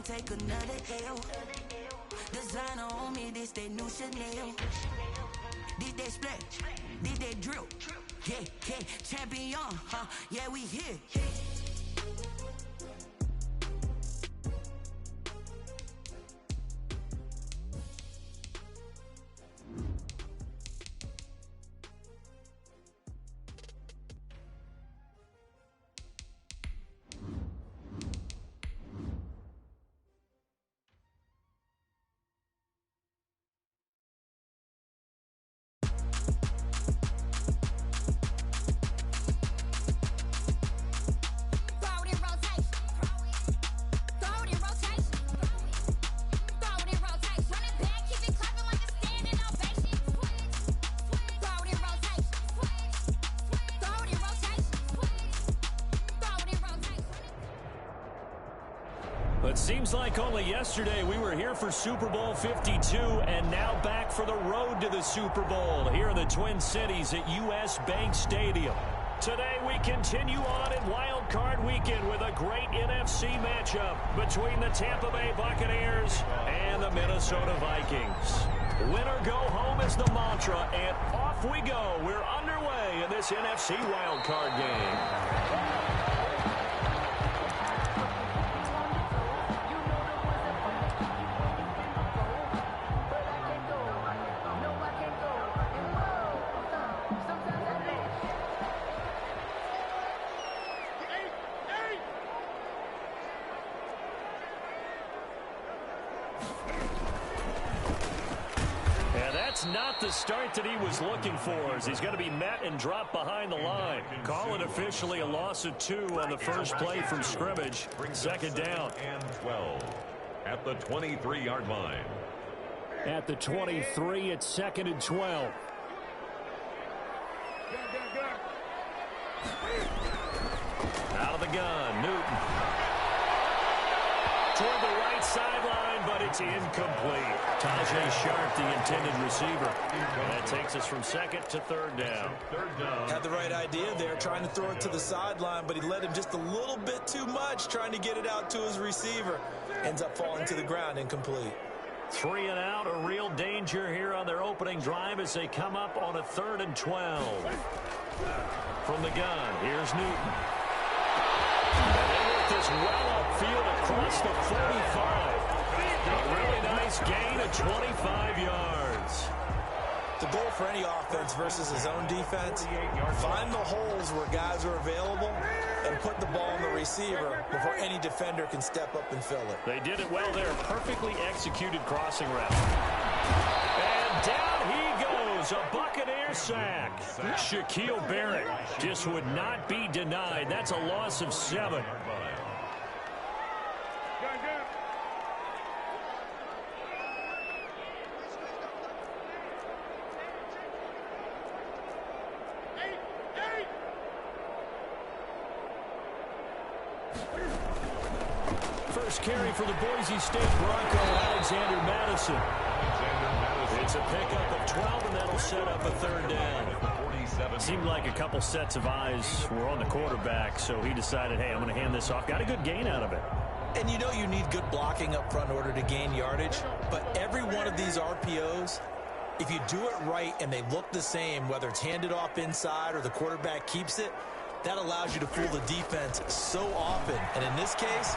take another L. Designer on me, this they new Chanel. This they splash, this they drill. Yeah, yeah, champion, huh? Yeah, we here. It seems like only yesterday we were here for Super Bowl 52 and now back for the road to the Super Bowl here in the Twin Cities at US Bank Stadium. Today we continue on in Wild Card Weekend with a great NFC matchup between the Tampa Bay Buccaneers and the Minnesota Vikings. Win or go home is the mantra, and off we go. We're underway in this NFC Wild Card game. Not the start that he was looking for, as he's going to be met and dropped behind the line. Call it officially a loss of 2 on the first play from scrimmage. Second down. And 12 at the 23-yard line. At the 23, it's 2nd and 12. Out of the gun, Newton. Toward the right sideline, but it's incomplete. Tajay Sharp, the intended receiver. And that takes us from 2nd to 3rd down. Had the right idea there, trying to throw it to the sideline, but he led him just a little bit too much, trying to get it out to his receiver. Ends up falling to the ground, incomplete. 3 and out, a real danger here on their opening drive as they come up on a 3rd and 12. From the gun, here's Newton. And they work this well upfield across the 45. A really nice gain of 25 yards. The goal for any offense versus his own defense, find the holes where guys are available and put the ball on the receiver before any defender can step up and fill it. They did it well there. Perfectly executed crossing route. And down he goes. A Buccaneer sack. Shaquille Barrett just would not be denied. That's a loss of 7. First carry for the Boise State Bronco, Alexander Madison. It's a pickup of 12, and that'll set up a 3rd down. Seemed like a couple sets of eyes were on the quarterback, so he decided, hey, I'm going to hand this off. Got a good gain out of it. And you know you need good blocking up front in order to gain yardage, but every one of these RPOs, if you do it right and they look the same, whether it's handed off inside or the quarterback keeps it, that allows you to fool the defense so often. And in this case,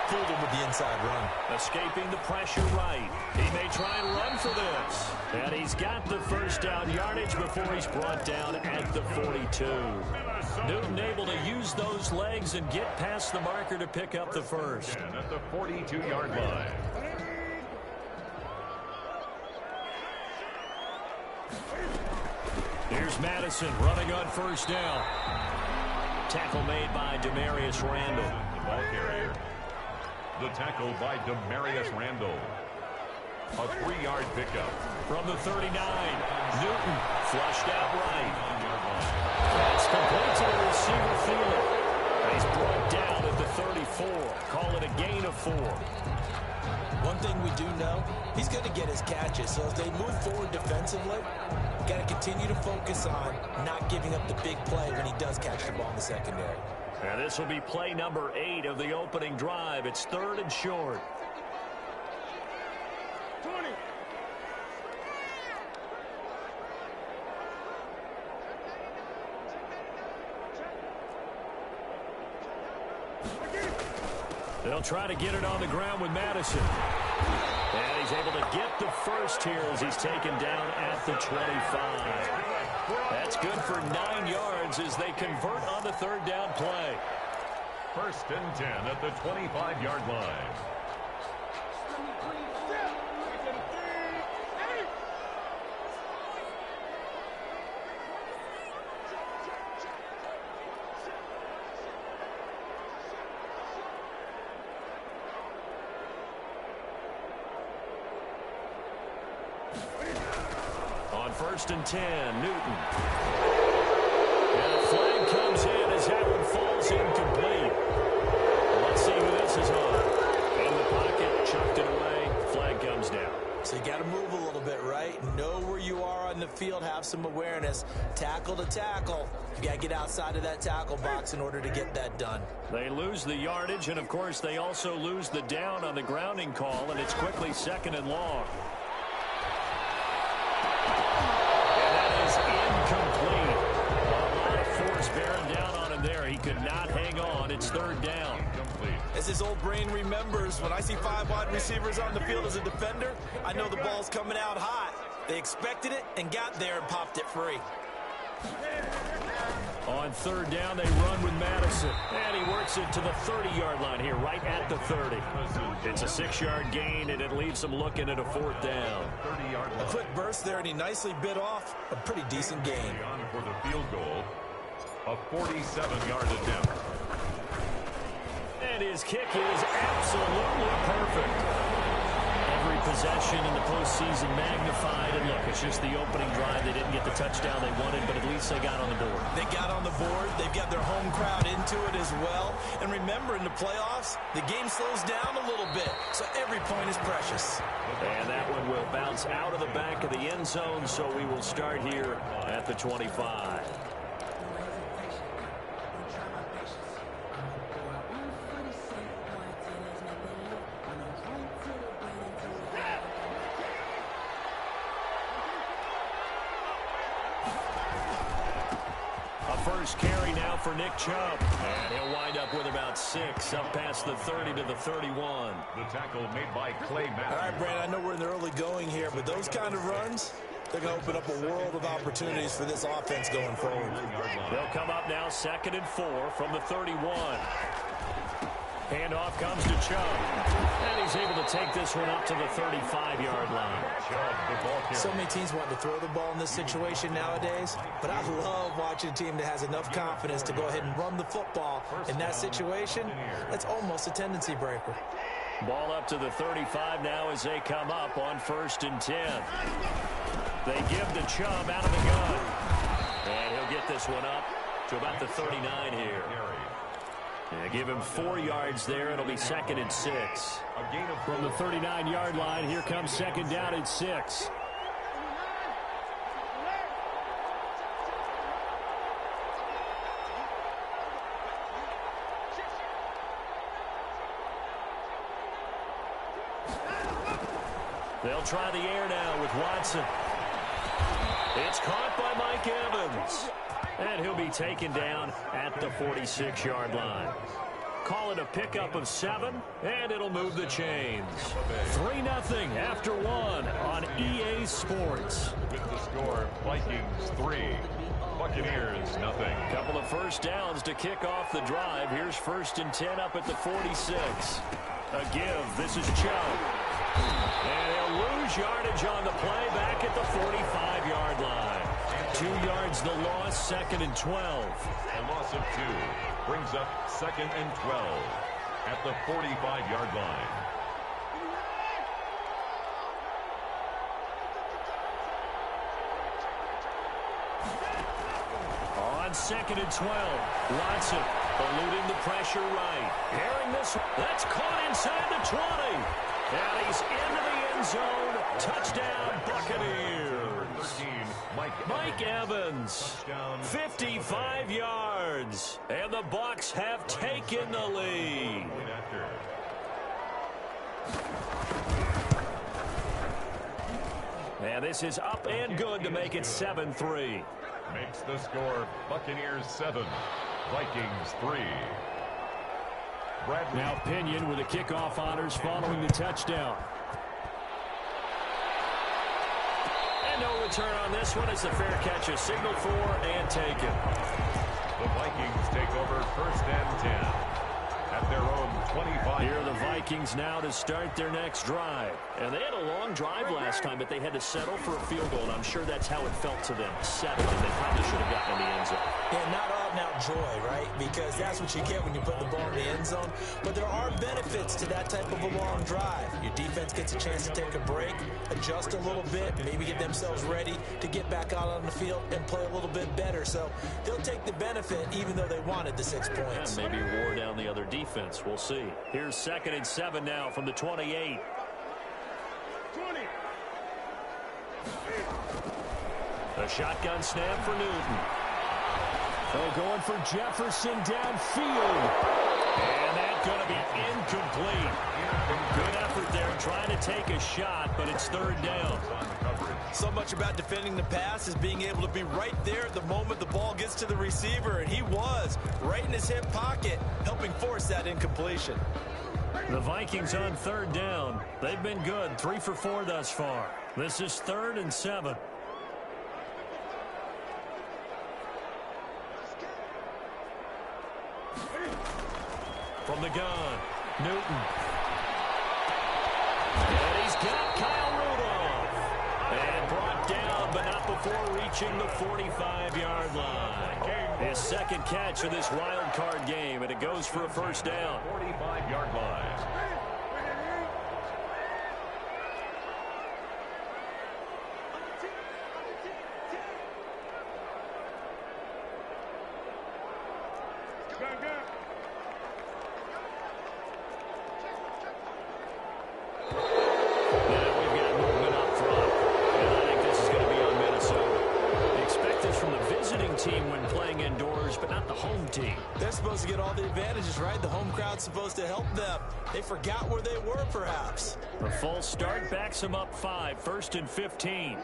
fooled him with the inside run. Escaping the pressure right. He may try and run for this. And he's got the first down yardage before he's brought down at the 42. Newton able to use those legs and get past the marker to pick up the first. At the 42-yard line. Here's Madison running on first down. Tackle made by Demarius Randall. The ball carrier. The tackle by Demarius Randall. A 3-yard pickup. From the 39, Newton flushed out right. It's complete to the receiver field. He's brought down at the 34. Call it a gain of 4. One thing we do know, he's going to get his catches. So as they move forward defensively, got to continue to focus on not giving up the big play when he does catch the ball in the secondary. And this will be play number 8 of the opening drive. It's 3rd and short. 20. They'll try to get it on the ground with Madison. And he's able to get the first here as he's taken down at the 25. That's good for 9 yards as they convert on the 3rd down play. 1st and 10 at the 25-yard line. On 1st and 10, Newton. And a flag comes in as that one falls incomplete. Let's see who this is on. In the pocket, chucked it away. Flag comes down. So you got to move a little bit, right? Know where you are on the field, have some awareness. Tackle to tackle. You got to get outside of that tackle box in order to get that done. They lose the yardage, and of course they also lose the down on the grounding call, and it's quickly 2nd and long. Incomplete. A lot of force bearing down on him there. He could not hang on. It's 3rd down. As his old brain remembers, when I see 5 wide receivers on the field as a defender, I know the ball's coming out hot. They expected it and got there and popped it free. On 3rd down, they run with Madison. And he works it to the 30-yard line here, right at the 30. It's a 6-yard gain, and it leaves them looking at a 4th down. A quick burst there, and he nicely bit off a pretty decent gain. For the field goal, a 47-yard attempt. And his kick is absolutely perfect. Every possession in the postseason magnified. And look, it's just the opening drive. They didn't get the touchdown they wanted, but at least they got on the board. They got on the board. They've got their home crowd into it as well. And remember, in the playoffs, the game slows down a little bit, so every point is precious. And that one will bounce out of the back of the end zone, so we will start here at the 25. First carry now for Nick Chubb. And he'll wind up with about 6 up past the 30 to the 31. The tackle made by Clay Matthews. All right, Brand, I know we're in the early going here, but those kind of runs, they're going to open up a world of opportunities for this offense going forward. They'll come up now 2nd and 4 from the 31. Handoff comes to Chubb. And he's able to take this one up to the 35-yard line. So many teams want to throw the ball in this situation nowadays, but I love watching a team that has enough confidence to go ahead and run the football. In that situation, that's almost a tendency breaker. Ball up to the 35 now as they come up on 1st and 10. They give to Chubb out of the gun. And he'll get this one up to about the 39 here. Yeah, give him 4 yards there. It'll be 2nd and 6. From the 39-yard line, here comes 2nd down and 6. They'll try the air now with Watson. It's caught by Mike Evans. And he'll be taken down at the 46-yard line. Call it a pickup of 7, and it'll move the chains. 3-0 after 1 on EA Sports. With the score, Vikings 3, Buccaneers 0. Couple of first downs to kick off the drive. Here's 1st and 10 up at the 46. A give. This is Chubb. And he'll lose yardage on the play back at the 45-yard line. 2 yards the loss, 2nd and 12. A loss of 2 brings up 2nd and 12 at the 45-yard line. On 2nd and 12, Watson eluding the pressure right. Airing this, that's caught inside the 20. And he's into the end zone. Touchdown, Buccaneers. 13, Mike Evans, 55 yards. And the Bucs have taken the lead. And this is up and good to make it 7-3. Makes the score Buccaneers 7, Vikings 3. Bradley. Now Pinion with the kickoff honors following the touchdown. And no return on this one. It's a fair catch, a signal for and taken. The Vikings take over 1st and 10 at their own 25. Here are the Vikings now to start their next drive. And they had a long drive last time, but they had to settle for a field goal, and I'm sure that's how it felt to them. Settled, and they probably should have gotten in the end zone. Yeah, not out-and-out joy, right? Because that's what you get when you put the ball in the end zone. But there are benefits to that type of a long drive. Your defense gets a chance to take a break, adjust a little bit, maybe get themselves ready to get back out on the field and play a little bit better. So they'll take the benefit even though they wanted the 6 points. Yeah, maybe wore down the other defense. We'll see. Here's 2nd and 7 now from the 28. A shotgun snap for Newton. They're going for Jefferson downfield. And that's going to be incomplete. Good effort there trying to take a shot, but it's 3rd down. So much about defending the pass is being able to be right there at the moment the ball gets to the receiver, and he was right in his hip pocket, helping force that incompletion. The Vikings on 3rd down. They've been good, 3 for 4 thus far. This is 3rd and 7. From the gun, Newton. And he's got Kyle Rudolph. And brought down, but not before reaching the 45-yard line. His 2nd catch of this wild card game, and it goes for a 1st down. 45-yard line. Team when playing indoors, but not the home team. They're supposed to get all the advantages, right? The home crowd's supposed to help them. They forgot where they were, perhaps. The full start backs them up 5, 1st and 15.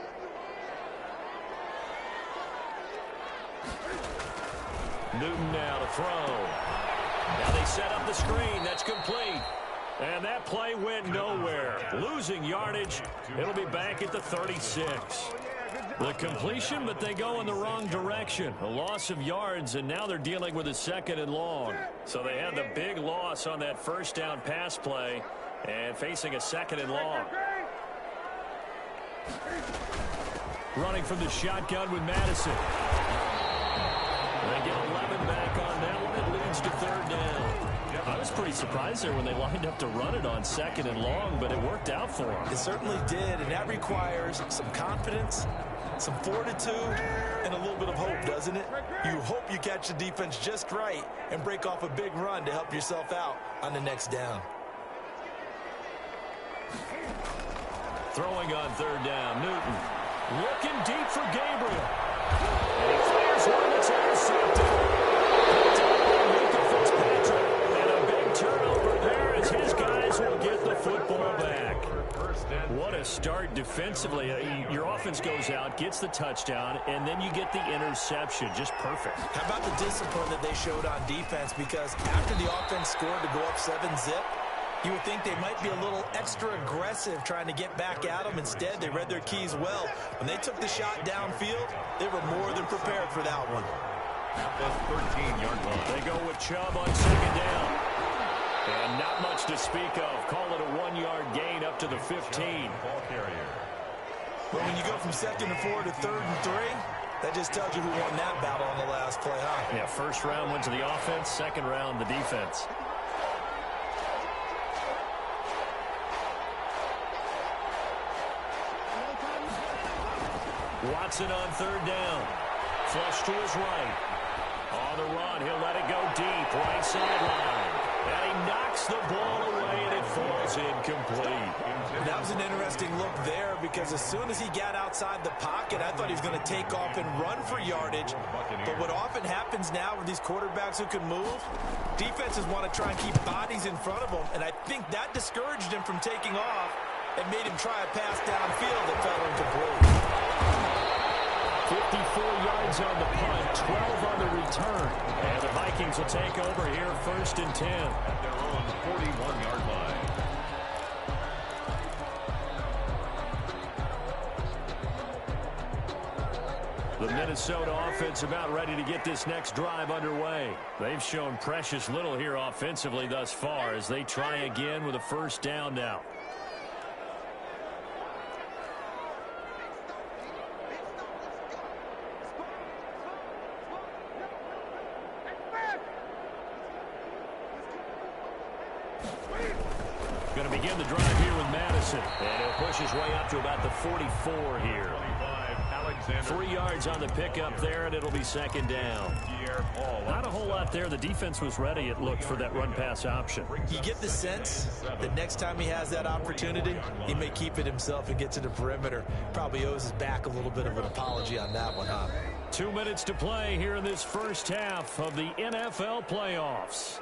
Newton now to throw. Now they set up the screen. That's complete. And that play went nowhere. Losing yardage. It'll be back at the 36. The completion, but they go in the wrong direction. A loss of yards, and now they're dealing with a 2nd and long. So they had the big loss on that 1st down pass play and facing a 2nd and long. Running from the shotgun with Madison. They get 11 back on that one. It leads to 3rd down. I was pretty surprised there when they lined up to run it on 2nd and long, but it worked out for them. It certainly did, and that requires some confidence, some fortitude, and a little bit of hope, doesn't it? You hope you catch the defense just right and break off a big run to help yourself out on the next down. Throwing on 3rd down, Newton. Looking deep for Gabriel. And he fires one that's intercepted. And a big turnover there as his guys will get the football back. What a start defensively. Your offense goes out, gets the touchdown, and then you get the interception. Just perfect. How about the discipline that they showed on defense? Because after the offense scored to go up 7-zip, you would think they might be a little extra aggressive trying to get back at them. Instead, they read their keys well. When they took the shot downfield, they were more than prepared for that one. The 13-yard line. They go with Chubb on 2nd down. And not much to speak of. Call it a 1-yard gain up to the 15. Ball carrier. But when you go from 2nd and 4 to 3rd and 3, that just tells you who won that battle on the last play, huh? Yeah, 1st round went to the offense, 2nd round the defense. Watson on 3rd down. Flush to his right. On the run, he'll let it go deep. Right sideline. And he knocks the ball away, and it falls incomplete. That was an interesting look there because as soon as he got outside the pocket, I thought he was going to take off and run for yardage. But what often happens now with these quarterbacks who can move, defenses want to try and keep bodies in front of them, and I think that discouraged him from taking off and made him try a pass downfield that fell incomplete. 54 yards on the punt, 12 on the return. And the Vikings will take over here, 1st and 10. At their own 41-yard line. The Minnesota offense about ready to get this next drive underway. They've shown precious little here offensively thus far as they try again with a 1st down now. Going to begin the drive here with Madison. And he'll push his way up to about the 44 here. 3 yards on the pickup there, and it'll be 2nd down. Not a whole lot there. The defense was ready, it looked, for that run-pass option. You get the sense that next time he has that opportunity, he may keep it himself and get to the perimeter. Probably owes his back a little bit of an apology on that one, huh? 2 minutes to play here in this first half of the NFL playoffs.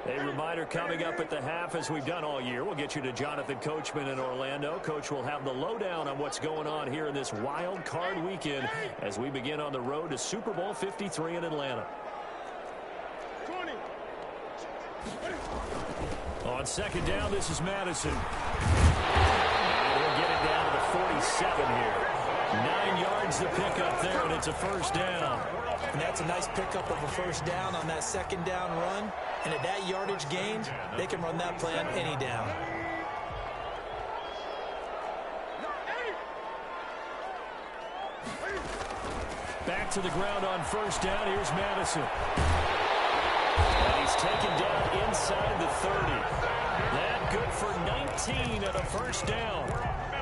A reminder coming up at the half, as we've done all year. We'll get you to Jonathan Coachman in Orlando. Coach will have the lowdown on what's going on here in this wild card weekend as we begin on the road to Super Bowl 53 in Atlanta. 20. On 2nd down, this is Madison. And we'll get it down to the 47 here. 9 yards to pick up there, and it's a 1st down. And that's a nice pickup of a 1st down on that 2nd down run. And at that yardage gain, they can run that play on any down. Back to the ground on 1st down. Here's Madison. And he's taken down inside the 30. That good for 19 at a 1st down.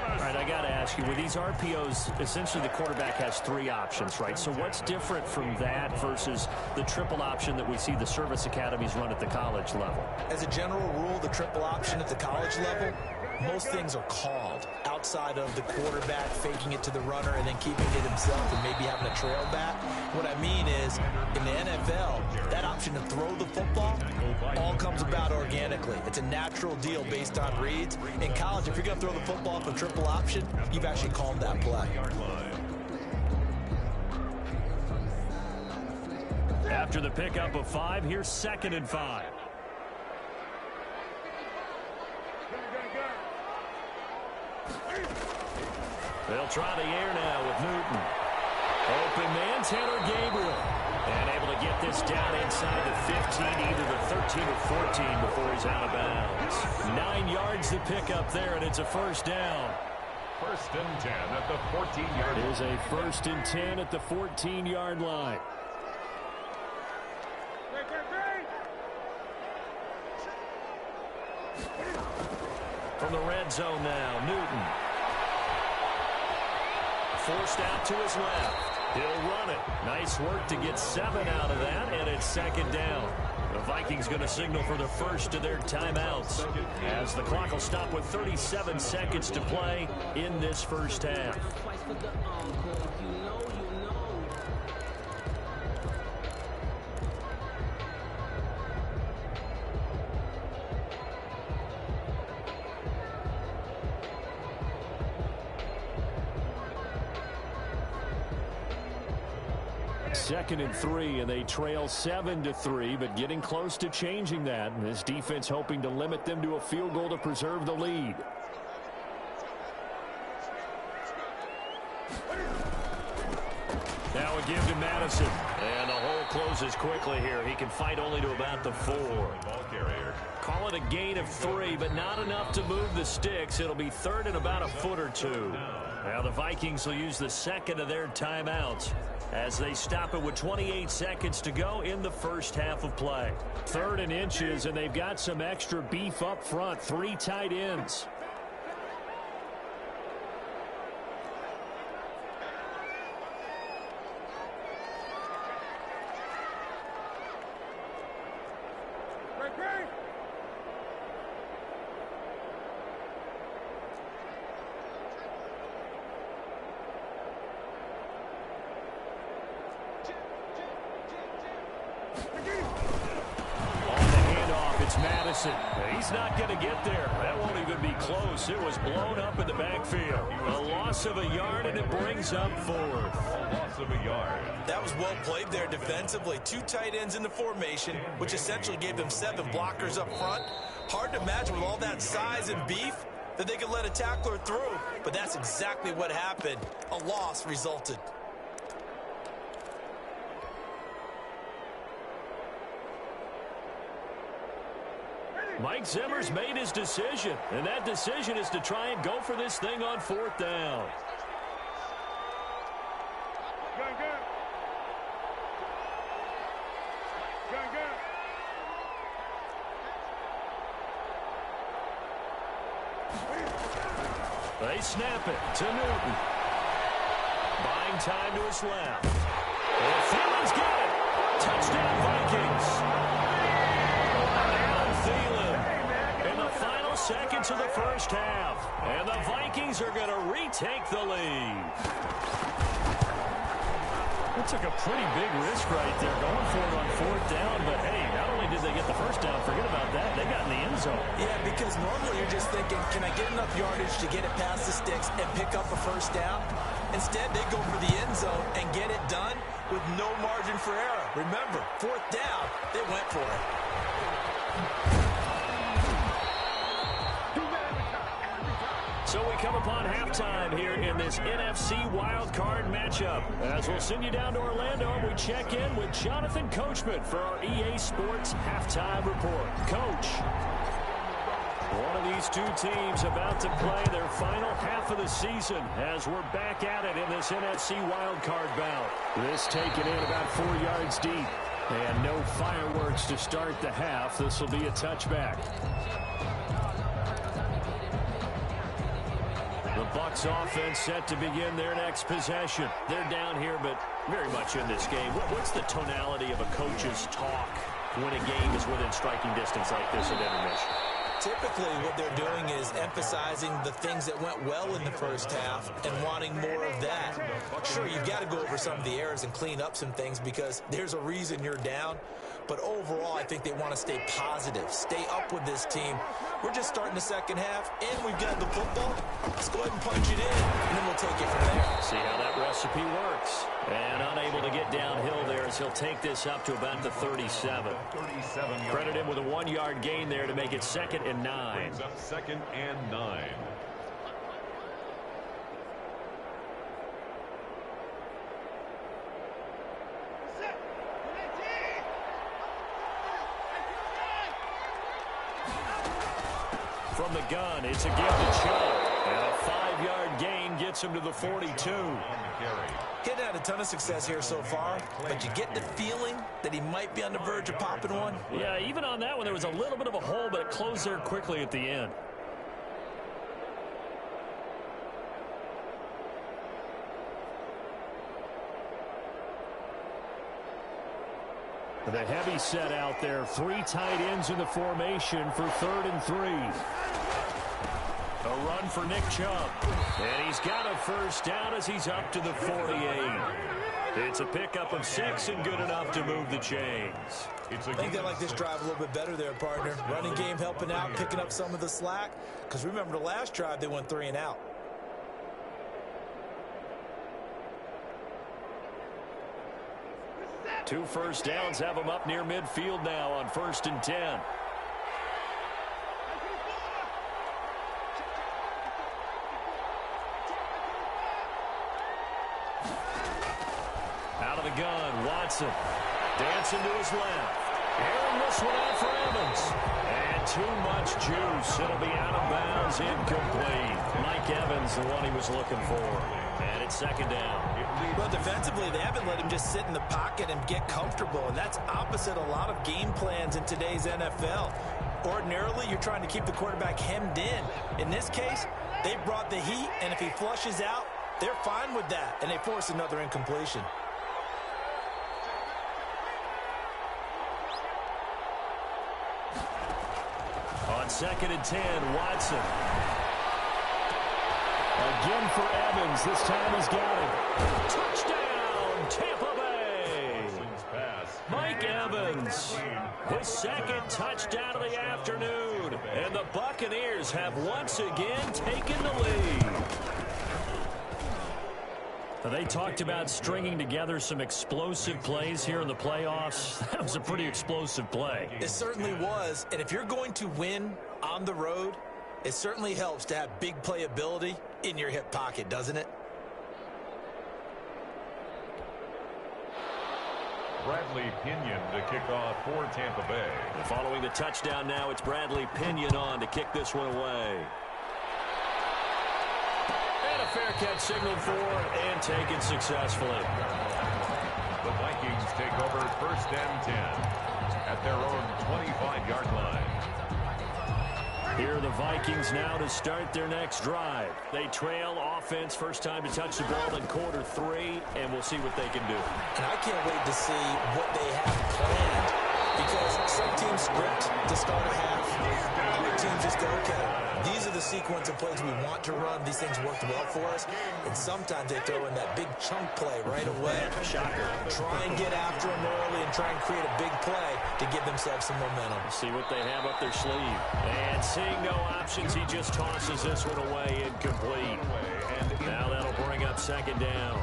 All right, I got to ask you, with these RPOs, essentially the quarterback has 3 options, right? So what's different from that versus the triple option that we see the service academies run at the college level? As a general rule, the triple option at the college level, most things are called outside of the quarterback faking it to the runner and then keeping it himself and maybe having a trail back. What I mean is, in the NFL, that option to throw the football all comes about organically. It's a natural deal based on reads. In college, if you're going to throw the football for triple option, you've actually called that play. After the pickup of 5, here's 2nd and 5. They'll try the air now with Newton. Open man, Tanner Gabriel. And able to get this down inside the 15, either the 13 or 14 before he's out of bounds. 9 yards to pick up there, and it's a 1st down. 1st and 10 at the 14-yard line. Here's a 1st and 10 at the 14-yard line. From the red zone now, Newton. Forced out to his left. He'll run it. Nice work to get 7 out of that, and it's 2nd down. The Vikings going to signal for the first of their timeouts as the clock will stop with 37 seconds to play in this first half. Second and 3, and they trail 7-3, but getting close to changing that. And this defense hoping to limit them to a field goal to preserve the lead. Now a give to Madison, and the hole closes quickly here. He can fight only to about the 4. Ball carrier. Call it a gain of 3, but not enough to move the sticks. It'll be 3rd and about a foot or 2. Now the Vikings will use the 2nd of their timeouts as they stop it with 28 seconds to go in the first half of play. 3rd and inches, and they've got some extra beef up front. 3 tight ends. Wilson. He's not going to get there. That won't even be close. It was blown up in the backfield. A loss of a yard, and it brings up fourth. A loss of a yard. That was well played there defensively. 2 tight ends in the formation, which essentially gave them 7 blockers up front. Hard to imagine with all that size and beef that they could let a tackler through, but that's exactly what happened. A loss resulted. Mike Zimmer's made his decision, and that decision is to try and go for this thing on 4th down. Gun, gun. Gun, gun. They snap it to Newton. Buying time to his left. And Thielen's got it. Touchdown, Vikings. And Thielen in the final seconds of the first half. And the Vikings are going to retake the lead. That took a pretty big risk right there, going for it on 4th down. But, hey, not only did they get the first down, forget about that, they got in the end zone. Yeah, because normally you're just thinking, can I get enough yardage to get it past the sticks and pick up a first down? Instead, they go for the end zone and get it done with no margin for error. Remember, 4th down, they went for it. So we come upon halftime here in this NFC wildcard matchup. As we'll send you down to Orlando, we check in with Jonathan Coachman for our EA Sports Halftime Report. Coach, one of these two teams about to play their final half of the season as we're back at it in this NFC wildcard bout. This taken in about 4 yards deep. And no fireworks to start the half. This will be a touchback. The Bucs offense set to begin their next possession. They're down here, but very much in this game. What's the tonality of a coach's talk when a game is within striking distance like this at intermission? Typically, what they're doing is emphasizing the things that went well in the first half and wanting more of that. Sure, you've got to go over some of the errors and clean up some things because there's a reason you're down. But overall, I think they want to stay positive, stay up with this team. We're just starting the second half, and we've got the football. Let's go ahead and punch it in, and then we'll take it from there. See how that recipe works. And unable to get downhill there as he'll take this up to about the 37. Credit him with a 1-yard gain there to make it 2nd and 9. Brings up 2nd and 9. From the gun, it's a give to Chubb. And a 5-yard gain gets him to the 42. He'd had a ton of success here so far, but you get the feeling that he might be on the verge of popping one. Yeah, even on that one, there was a little bit of a hole, but it closed there quickly at the end. The heavy set out there. 3 tight ends in the formation for 3rd and 3. A run for Nick Chubb. And he's got a first down as he's up to the 48. It's a pickup of 6 and good enough to move the chains. I think they like this drive a little bit better there, partner. Running game helping out, picking up some of the slack. Because remember the last drive, they went 3 and out. Two first downs have them up near midfield now on 1st and 10. Out of the gun, Watson dancing to his left. Airing this one out for Evans. And too much juice. It'll be out of bounds, incomplete. Mike Evans, the one he was looking for. And it's 2nd down. Well, defensively, they haven't let him just sit in the pocket and get comfortable, and that's opposite a lot of game plans in today's NFL. Ordinarily, you're trying to keep the quarterback hemmed in. In this case, they brought the heat, and if he flushes out, they're fine with that, and they force another incompletion. On 2nd and 10, Watson. Again for Evans. This time he's got it. Touchdown, Tampa Bay. Pass Mike Evans, his second touchdown of the afternoon. And the Buccaneers have once again taken the lead. They talked about stringing together some explosive plays here in the playoffs. That was a pretty explosive play. It certainly was. And if you're going to win on the road, it certainly helps to have big playability in your hip pocket, doesn't it? Bradley Pinion to kick off for Tampa Bay. And following the touchdown now, it's Bradley Pinion on to kick this one away. And a fair catch signaled for and taken successfully. The Vikings take over 1st and 10 at their own 25-yard line. Here are the Vikings now to start their next drive. They trail offense, first time to touch the ball in quarter 3, and we'll see what they can do. And I can't wait to see what they have planned, because some teams script to start a half. Other teams just go, okay, these are the sequence of plays we want to run. These things worked well for us. And sometimes they throw in that big chunk play right away. Shocker. Try and get after them early and try and create a big play to give themselves some momentum. See what they have up their sleeve. And seeing no options, he just tosses this one away, incomplete. Now that'll bring up 2nd down.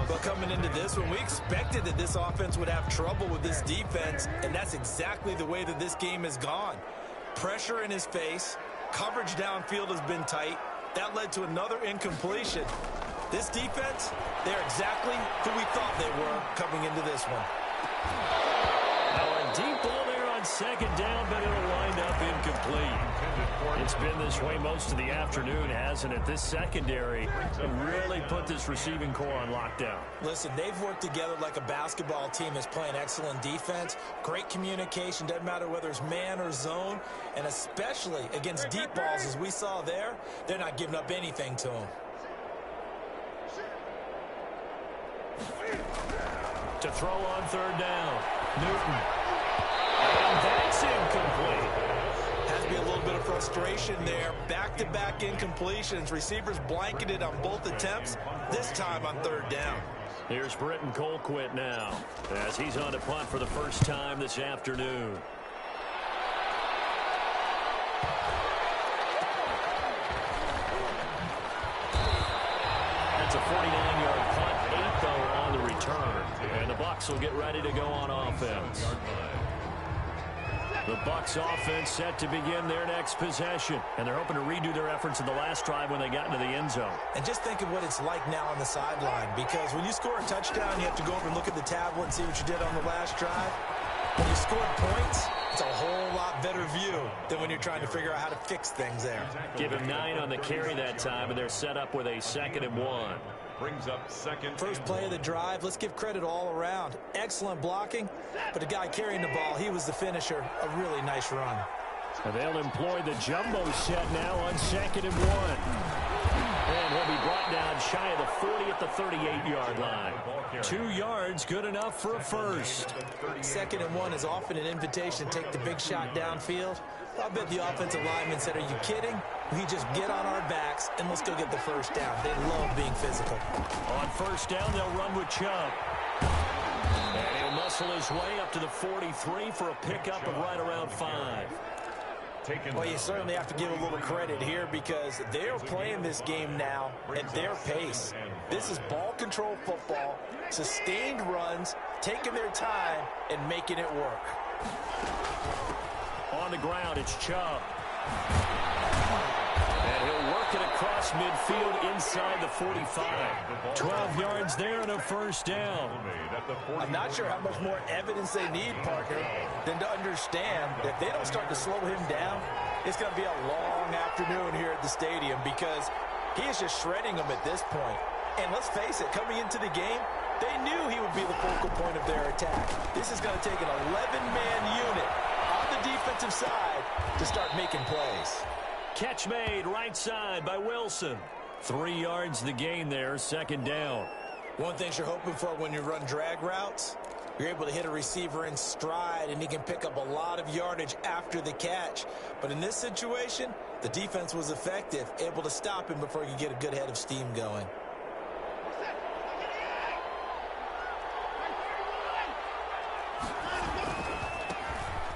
But coming into this one, we expected that this offense would have trouble with this defense, and that's exactly the way that this game has gone. Pressure in his face. Coverage downfield has been tight. That led to another incompletion. This defense, they're exactly who we thought they were coming into this one. Now a deep ball there on 2nd down, but it'll wind up incomplete. It's been this way most of the afternoon, hasn't it? This secondary really put this receiving core on lockdown. Listen, they've worked together like a basketball team that's playing excellent defense. Great communication, doesn't matter whether it's man or zone. And especially against deep balls, as we saw there, they're not giving up anything to them. To throw on 3rd down, Newton. And that's incomplete. Has to be a little bit of frustration there. Back-to-back incompletions. Receivers blanketed on both attempts, this time on 3rd down. Here's Britton Colquitt now, as he's on to punt for the first time this afternoon. That's a 49-yard punt, 8 though on the return. And the Bucs will get ready to go on offense. The Bucs offense set to begin their next possession. And they're hoping to redo their efforts in the last drive when they got into the end zone. And just think of what it's like now on the sideline, because when you score a touchdown, you have to go over and look at the tablet and see what you did on the last drive. When you scored points, it's a whole lot better view than when you're trying to figure out how to fix things there. Give him 9 on the carry that time, and they're set up with a 2nd and 1. Brings up 2nd. First play of the drive, let's give credit all around. Excellent blocking, but the guy carrying the ball, he was the finisher. A really nice run. And they'll employ the jumbo set now on 2nd and 1. And he'll be brought down shy of the 40 at the 38-yard line. 2 yards, good enough for a first. 2nd and 1 is often an invitation to take the big shot downfield. I bet the offensive lineman said, are you kidding? We just get on our backs and let's go get the first down. They love being physical. On 1st down, they'll run with Chubb. And he'll muscle his way up to the 43 for a pickup of right around 5. Well, you certainly have to give a little credit here, because they're playing this game now at their pace. This is ball control football, sustained runs, taking their time, and making it work. On the ground, it's Chubb. And he'll work it across midfield inside the 45. 12 yards there and a first down. I'm not sure how much more evidence they need, Parker, than to understand that if they don't start to slow him down, it's going to be a long afternoon here at the stadium, because he is just shredding them at this point. And let's face it, coming into the game, they knew he would be the focal point of their attack. This is going to take an 11-man unit on the defensive side to start making plays. Catch made right side by Wilson. 3 yards the gain there, 2nd down. One thing you're hoping for when you run drag routes, you're able to hit a receiver in stride, and he can pick up a lot of yardage after the catch. But in this situation, the defense was effective, able to stop him before he could get a good head of steam going.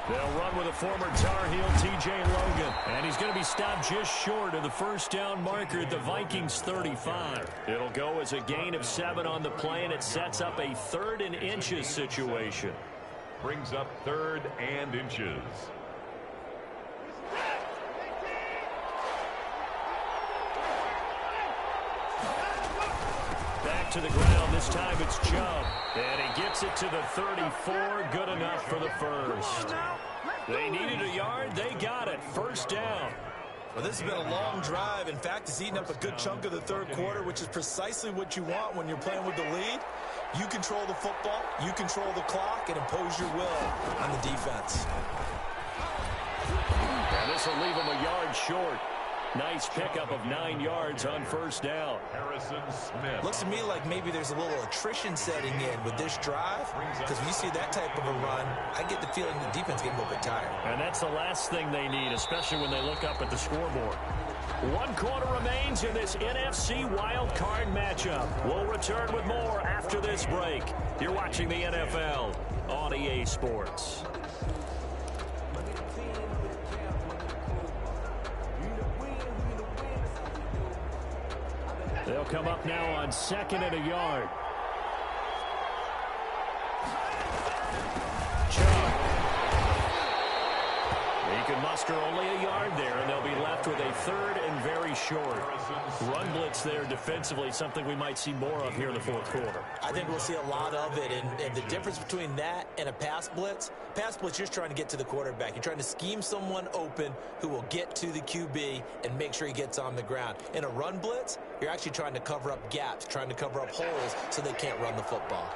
They'll run with a former Tar Heel, T.J. Logan. And he's going to be stopped just short of the first down marker at the Vikings 35. It'll go as a gain of 7 on the play, and it sets up a 3rd and inches situation. Brings up 3rd and inches. Back to the ground. This time it's Chubb. And he gets it to the 34. Good enough for the first. They needed a yard. They got it. First down. Well, this has been a long drive. In fact, it's eaten up a good chunk of the 3rd quarter, which is precisely what you want when you're playing with the lead. You control the football, you control the clock, and impose your will on the defense. And this will leave him a yard short. Nice pickup of 9 yards on first down. Harrison Smith. Looks to me like maybe there's a little attrition setting in with this drive, because when you see that type of a run, I get the feeling the defense getting a little bit tired. And that's the last thing they need, especially when they look up at the scoreboard. 1 quarter remains in this NFC wild card matchup. We'll return with more after this break. You're watching the NFL on EA Sports. They'll come up now on 2nd and a yard. Chubb. He can muster only a yard there, and they'll be left with a 3rd and very short. Run blitz there defensively, something we might see more of here in the 4th quarter. I think we'll see a lot of it, and the difference between that and a pass blitz, you're just trying to get to the quarterback. You're trying to scheme someone open who will get to the QB and make sure he gets on the ground. In a run blitz, you're actually trying to cover up gaps, trying to cover up holes so they can't run the football.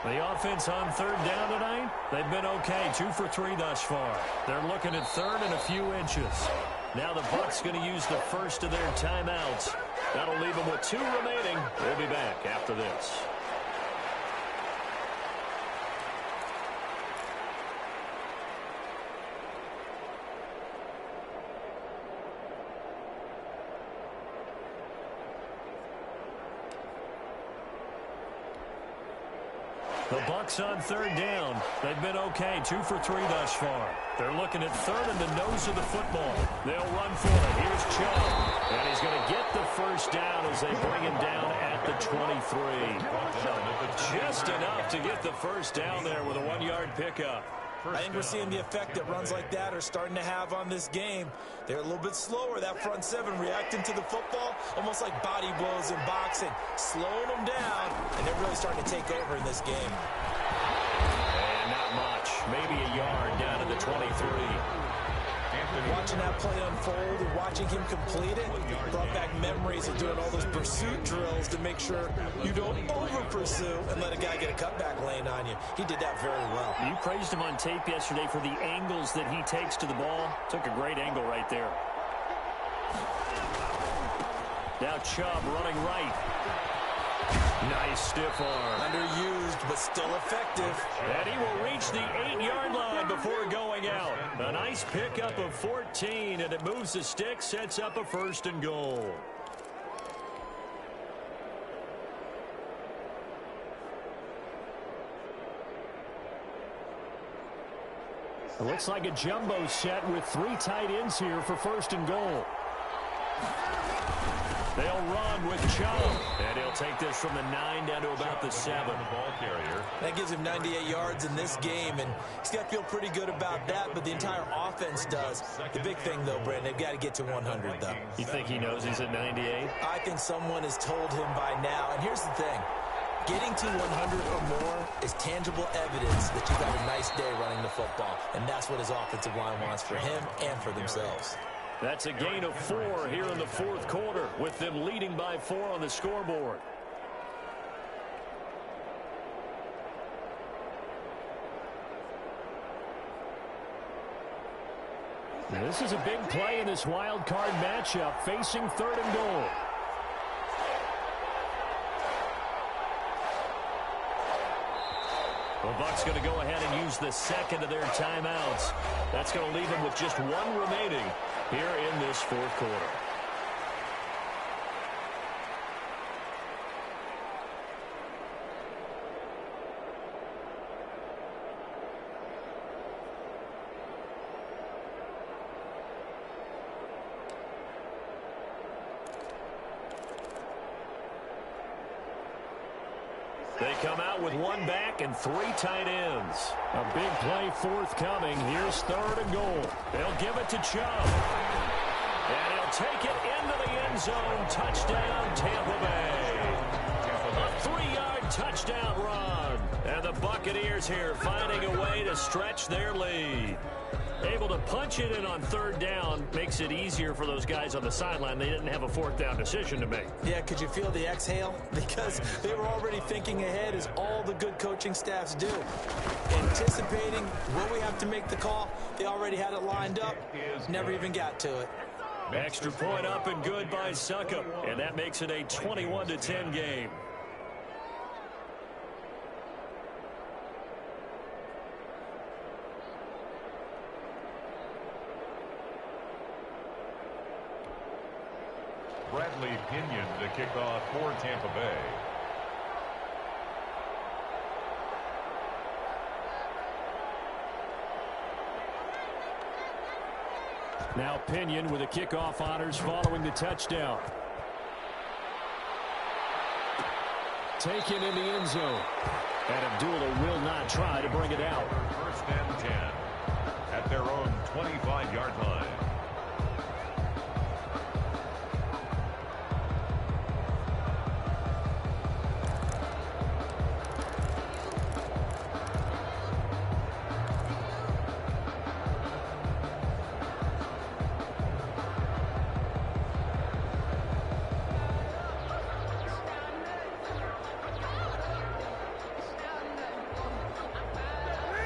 The offense on 3rd down tonight, they've been okay, 2 for 3 thus far. They're looking at 3rd and a few inches. Now the Bucs going to use the first of their timeouts. That'll leave them with 2 remaining. We'll be back after this. The Bucs on 3rd down. They've been okay, 2 for 3 thus far. They're looking at 3rd and the nose of the football. They'll run for it. Here's Chubb. And he's going to get the first down as they bring him down at the 23. Just enough to get the first down there with a 1-yard pickup. I think we're seeing the effect that runs like that are starting to have on this game. They're a little bit slower, that front 7, reacting to the football, almost like body blows in boxing, slowing them down, and they're really starting to take over in this game. And not much, maybe a yard down to the 23. Watching that play unfold and watching him complete it brought back memories of doing all those pursuit drills to make sure you don't over-pursue and let a guy get a cutback lane on you. He did that very well. You praised him on tape yesterday for the angles that he takes to the ball. Took a great angle right there. Now Chubb running right. Nice stiff arm. Underused, but still effective. And he will reach the 8-yard line before going out. A nice pickup of 14, and it moves the stick, sets up a 1st and goal. It looks like a jumbo set with 3 tight ends here for 1st and goal. They'll run with Chubb, and he'll take this from the 9 down to about the 7. Ball carrier. That gives him 98 yards in this game, and he's got to feel pretty good about that, but the entire offense does. The big thing, though, Brandon, they've got to get to 100, though. You think he knows he's at 98? I think someone has told him by now, and here's the thing. Getting to 100 or more is tangible evidence that you've had a nice day running the football, and that's what his offensive line wants for him and for themselves. That's a gain of 4 here in the 4th quarter, with them leading by 4 on the scoreboard. This is a big play in this wild card matchup, facing 3rd and goal. The Bucs going to go ahead and use the 2nd of their timeouts. That's going to leave them with just 1 remaining here in this 4th quarter. They come out with one back and 3 tight ends. A big play forthcoming. Here's 3rd and goal. They'll give it to Chubb. And he'll take it into the end zone. Touchdown, Tampa Bay. A 3-yard touchdown run. And the Buccaneers here finding a way to stretch their lead. Able to punch it in on 3rd down makes it easier for those guys on the sideline. They didn't have a 4th down decision to make. Yeah, could you feel the exhale? Because they were already thinking ahead, as all the good coaching staffs do. Anticipating, will we have to make the call? They already had it lined up. Never even got to it. Extra point up and good by Succop. And that makes it a 21-10 game. Bradley Pinion to kick off for Tampa Bay. Now Pinion with the kickoff honors following the touchdown. Taken in the end zone. And Abdullah will not try to bring it out. 1st and 10 at their own 25-yard line.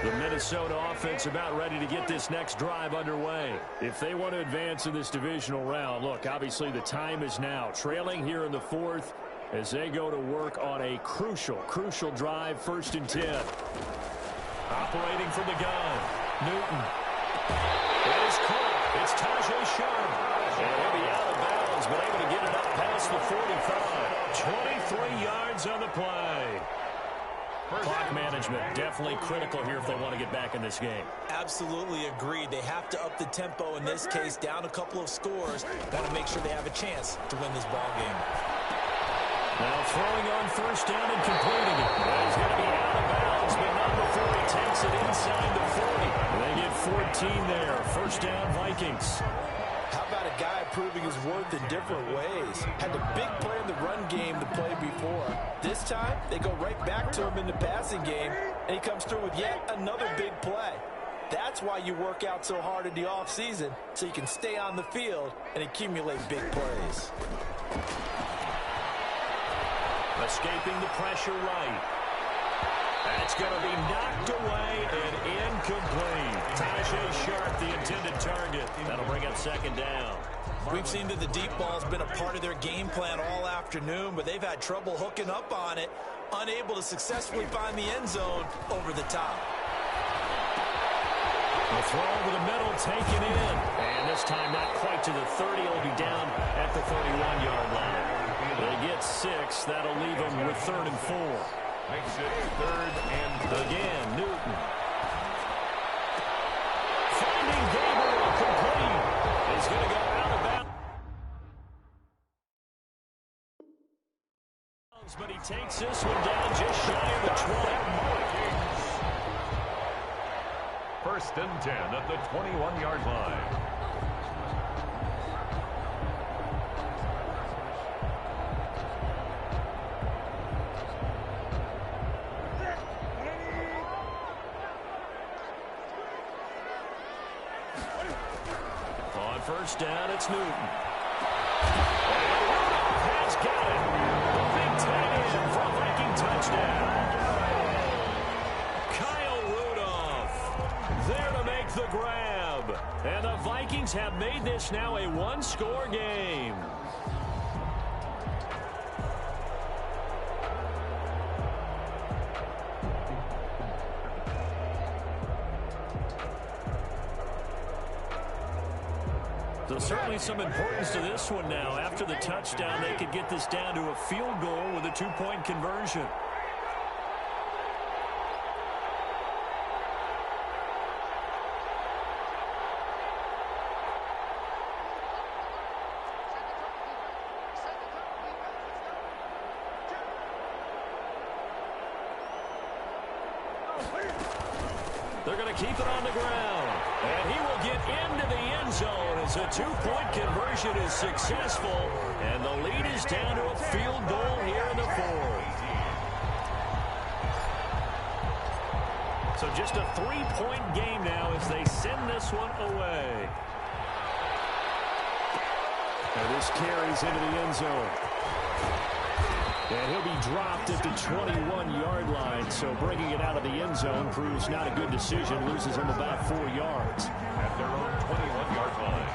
The Minnesota offense about ready to get this next drive underway. If they want to advance in this divisional round, look, obviously the time is now. Trailing here in the 4th as they go to work on a crucial drive, 1st and 10. Operating from the gun, Newton. It is caught. It's Tajay Sharp. And he'll be out of bounds, but able to get it up past the 45. 23 yards on the play. Clock management definitely critical here if they want to get back in this game. Absolutely agreed. They have to up the tempo in this case, down a couple of scores. Want to make sure they have a chance to win this ball game. Now throwing on 1st down and completing it. He's going to be out of bounds, but not before he takes it inside the 40. They get 14 there. 1st down, Vikings. How about a guy proving his worth in different ways? Had a big play in the run game the play before. This time, they go right back to him in the passing game, and he comes through with yet another big play. That's why you work out so hard in the offseason, so you can stay on the field and accumulate big plays. Escaping the pressure right. That's going to be knocked away and incomplete. Tajay Sharp, the intended target. That'll bring up 2nd down. We've seen that the deep ball's been a part of their game plan all afternoon, but they've had trouble hooking up on it, unable to successfully find the end zone over the top. The throw over the middle, taken in. And this time not quite to the 30. It'll be down at the 31-yard line. They get 6. That'll leave them with 3rd and 4. Makes it 3rd and again, Newton. Finding Gabriel complete. He's going to go out of bounds. But he takes this one down just shy of the 20. 1st and 10 at the 21-yard line. On 1st down, it's Newton. And Rudolph has got it. The big tight end for a Viking touchdown. Kyle Rudolph there to make the grab. And the Vikings have made this now a 1-score game. So certainly some importance to this one now. After the touchdown, they could get this down to a field goal with a 2-point conversion. They're going to keep it on the ground. And he will get into the end zone as a two-point conversion is successful. And the lead is down to a field goal here in the fourth. So just a three-point game now as they send this one away. And this carries into the end zone. And he'll be dropped at the 21-yard line. So bringing it out of the end zone proves not a good decision. Loses him about 4 yards. At their own 21-yard line.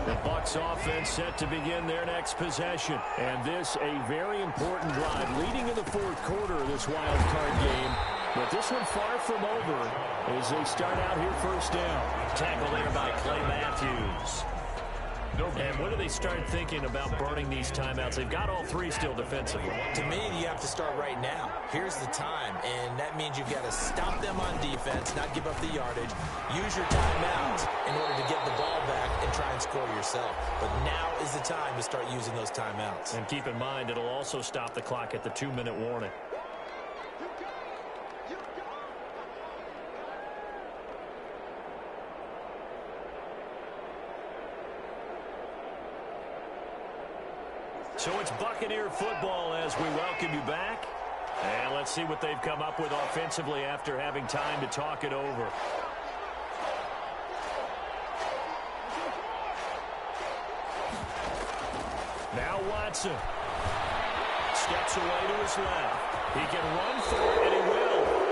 The Bucs offense set to begin their next possession. And this a very important drive leading in the fourth quarter of this wild card game. But this one far from over as they start out here first down. Tackle there by Clay Matthews. And when do they start thinking about burning these timeouts? They've got all three still defensively. To me, you have to start right now. Here's the time, and that means you've got to stop them on defense, not give up the yardage. Use your timeouts in order to get the ball back and try and score yourself. But now is the time to start using those timeouts. And keep in mind, it'll also stop the clock at the 2-minute warning. So it's Buccaneer football as we welcome you back. And let's see what they've come up with offensively after having time to talk it over. Now Watson. Steps away to his left. He can run for it, and he will.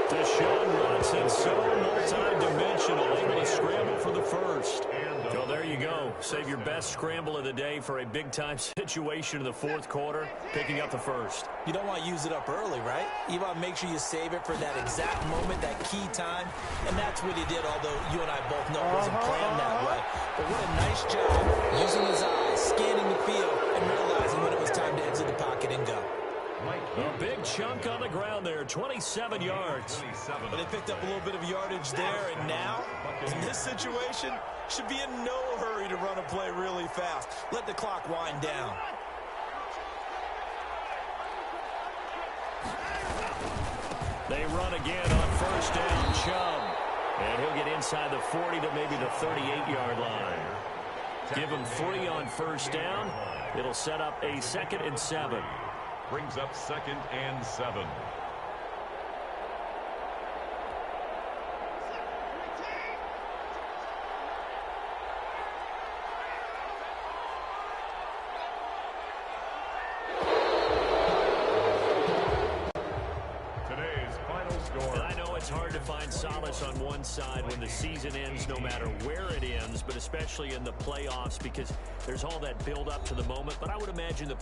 Deshaun Watson, so multi-dimensional, able to scramble for the first. So there you go. Save your best scramble of the day for a big-time situation in the fourth quarter, picking up the first. You don't want to use it up early, right? You want to make sure you save it for that exact moment, that key time. And that's what he did, although you and I both know it wasn't planned that way. But what a nice job using his eyes, scanning the field, and realizing when it was time to exit the pocket and go. A big chunk on the ground there, 27 yards. But they picked up a little bit of yardage there, and now, in this situation, should be in no hurry to run a play really fast. Let the clock wind down. They run again on first down, Chubb. And he'll get inside the 40 to maybe the 38-yard line. Give him 3 on first down. It'll set up a 2nd and 7. Brings up 2nd and 7. Today's final score. And I know it's hard to find solace on one side when the season ends, no matter where it ends, but especially in the playoffs because there's all that build up to the moment. But I would imagine the